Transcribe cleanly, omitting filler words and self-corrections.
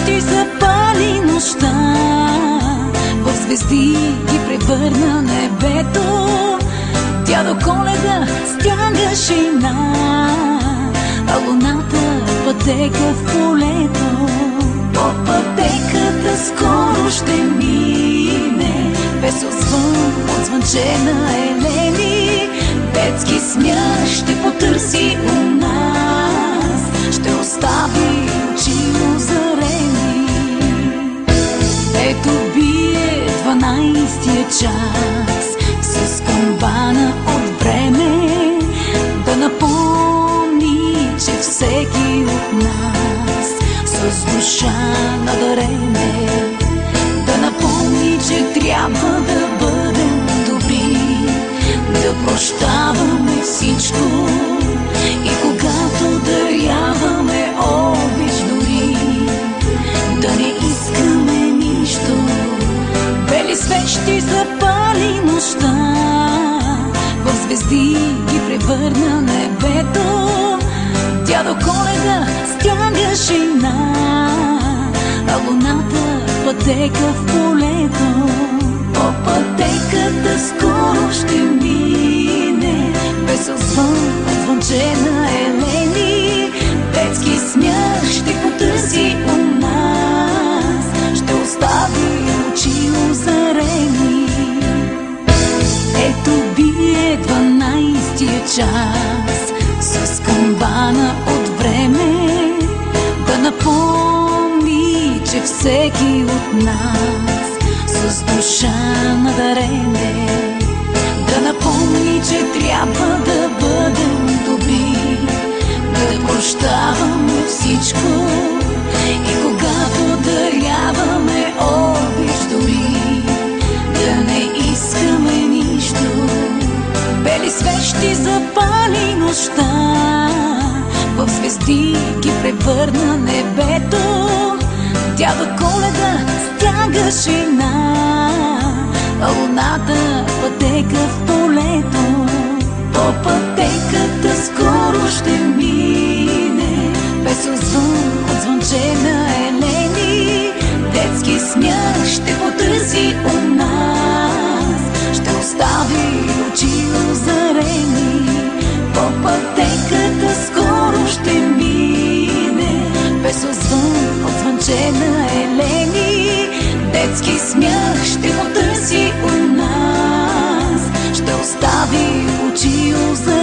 свещи запали нощта, в звезди ги превърна небето. Дядо Коледа стяга шейна, а луната пътека в полето. По пътеката скоро ще мине, весел звън от звънче на Елени. Детски смях ще потърси у нас, ще остави очи озарени. Ето бие 12-тия час, с камбана от време да напомни, че всеки от нас с душа надарене, да напомни, че трябва да бъдем добри, да прощаваме всичко и когато даряваме обич дори, да не искаме нищо. Бели свещи запали нощта, в звезди ги превърна небето. Дядо Коледа стяга шейна, а луната пътека в полето. По пътеката скоро ще мине, весел звън от звънче на Елени. Детски смях ще потърси у нас, ще остави очи озарени. Ето бие 12-тия час, с камбана от време да напомни, че всеки от нас с душа надарене, да напомни, че трябва да бъдем добри, да прощаваме всичко и когато даряваме обич дори, да не искаме нищо. Бели свещи запали нощта, в звезди ги превърна небето. Дядо Коледа стяга шейна, а луната пътека в полето. По пътеката скоро ще мине, весел звън от звънче на Елени. Детски смях ще потърси у нас, ще остави очи озарени. По пътеката скоро ще мине, весел звън от звънче на Елени. Детски смях ще потърси у нас, ще остави очи озарени.